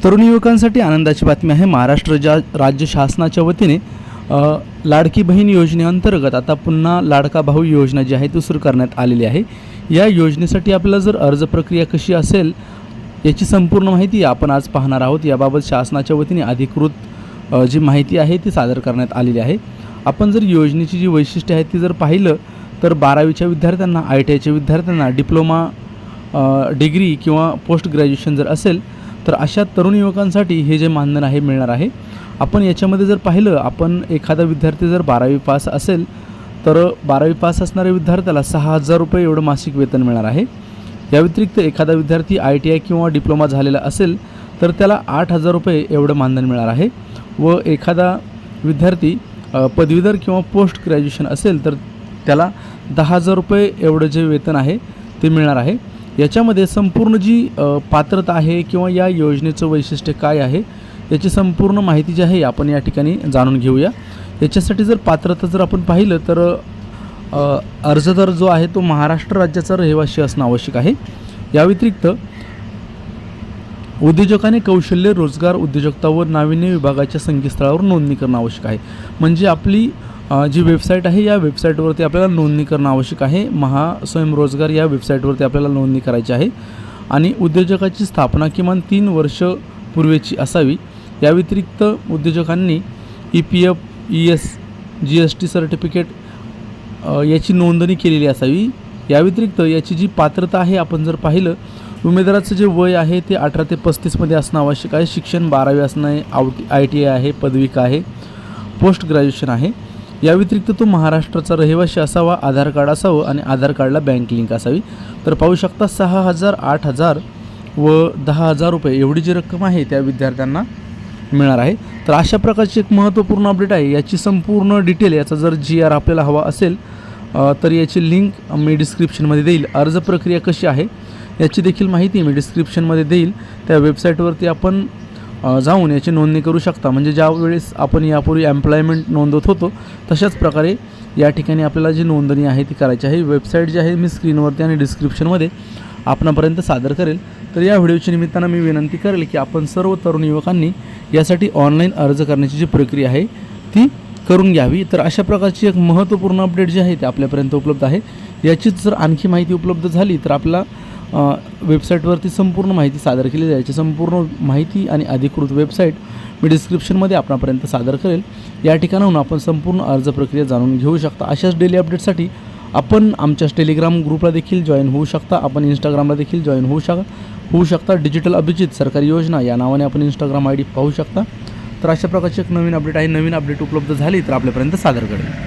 तरुण युवकांसाठी आनंदाची बातमी आहे। महाराष्ट्र राज्य शासनाच्या वतीने लाडकी बहीण योजनेअंतर्गत आता पुन्हा लाडका भाऊ योजना जी आहे ती सुरू करण्यात आलेली आहे। या योजनेसाठी आपल्याला जर अर्ज प्रक्रिया कशी असेल याची संपूर्ण माहिती आपण आज पाहणार आहोत। याबाबत शासनाच्या वतीने अधिकृत जी माहिती आहे ती सादर करण्यात आलेली आहे। आपण जर योजनेची जी वैशिष्ट्ये आहेत ती जर पाहिलं तर 12वीच्या विद्यार्थ्यांना, ITIच्या विद्यार्थ्यांना, डिप्लोमा, डिग्री किंवा पोस्ट ग्रॅज्युएशन जर असेल तर अशा तरुण युवकांसाठी हे जे मानधन आहे मिळणार आहे। आपण याच्यामध्ये जर पाहिलं, आपण एखादा विद्यार्थी जर 12वी पास असेल तर 12वी पास असणाऱ्या विद्यार्थ्याला 6,000 रुपये एवढं मासिक वेतन मिळणार आहे। या व्यतिरिक्त एखादा विद्यार्थी ITI किंवा डिप्लोमा झालेला असेल तर त्याला 8,000 रुपये एवढं मानधन मिळणार आहे व एखादा विद्यार्थी पदवीधर किंवा पोस्ट ग्रॅज्युएशन असेल तर त्याला 10,000 रुपये एवढं जे वेतन आहे ते मिळणार आहे। याच्यामध्ये संपूर्ण जी पात्रता आहे किंवा या योजनेचं वैशिष्ट्य काय आहे याची संपूर्ण माहिती जी आहे आपण या ठिकाणी जाणून घेऊया। याच्यासाठी जर पात्रता जर आपण पाहिलं तर अर्जदार जो आहे तो महाराष्ट्र राज्याचा रहिवासी असणं आवश्यक आहे। या व्यतिरिक्त उद्योजकाने कौशल्य, रोजगार, उद्योजकता व नाविन्य विभागाच्या संकेतस्थळावर नोंदणी करणं आवश्यक आहे। म्हणजे आपली जी वेबसाईट आहे या वेबसाईटवरती आपल्याला नोंदणी करणं आवश्यक आहे। महास्वयंरोजगार या वेबसाईटवरती आपल्याला नोंदणी करायची आहे आणि उद्योजकाची स्थापना किमान 3 वर्ष पूर्वीची असावी। या व्यतिरिक्त उद्योजकांनी EPF, ES, GST सर्टिफिकेट याची नोंदणी केलेली असावी। या व्यतिरिक्त याची जी पात्रता आहे आपण जर पाहिलं, उमेदवाराचं जे वय आहे ते 18 ते 35 मध्ये असणं आवश्यक आहे। शिक्षण 12वी असणं, ITI आहे, पदविका आहे, पोस्ट ग्रॅज्युएशन आहे। या व्यतिरिक्त तो महाराष्ट्राचा रहिवासी असावा, आधार कार्ड असावं आणि आधार कार्डला बँक लिंक असावी। तर पाहू शकता 6,000, 8,000 व 10,000 रुपये एवढी जी रक्कम आहे त्या विद्यार्थ्यांना मिळणार आहे। तर अशा प्रकारची एक महत्त्वपूर्ण अपडेट आहे। याची संपूर्ण डिटेल, याचा जर GR आपल्याला हवा असेल तर याची लिंक मी डिस्क्रिप्शनमध्ये देईल। अर्ज प्रक्रिया कशी आहे याची देखील माहिती मी डिस्क्रिप्शनमध्ये देईल। त्या वेबसाईटवरती आपण जाऊन याची नोंदणी करू शकता। म्हणजे ज्या वेळेस आपण यापूर्वी एम्प्लॉयमेंट नोंदवत होतो तशाच प्रकारे या ठिकाणी आपल्याला जी नोंदणी आहे ती करायची आहे। वेबसाईट जी आहे मी स्क्रीनवरती आणि डिस्क्रिप्शनमध्ये आपणापर्यंत सादर करेल। तर या व्हिडिओच्या निमित्तानं मी विनंती करेल की आपण सर्व तरुण युवकांनी यासाठी ऑनलाईन अर्ज करण्याची जी प्रक्रिया आहे ती करून घ्यावी। तर अशा प्रकारची एक महत्त्वपूर्ण अपडेट जी आहे ती आपल्यापर्यंत उपलब्ध आहे। याचीच जर आणखी माहिती उपलब्ध झाली तर आपला वेबसाईटवरती संपूर्ण माहिती सादर केली जाईल। याची संपूर्ण माहिती आणि अधिकृत वेबसाईट मी डिस्क्रिप्शनमध्ये आपणापर्यंत सादर करेल। या ठिकाणाहून आपण संपूर्ण अर्ज प्रक्रिया जाणून घेऊ शकता। अशाच डेली अपडेटसाठी आपण आमच्या टेलिग्राम ग्रुपला देखील जॉईन होऊ शकता। आपण इंस्टाग्रामला देखील जॉईन होऊ शकता। डिजिटल अभिजित सरकारी योजना या नावाने आपण इंस्टाग्राम ID पाहू शकता। तर अशा प्रकारची एक नवीन अपडेट आहे। नवीन अपडेट उपलब्ध झाली तर आपल्यापर्यंत सादर करेल।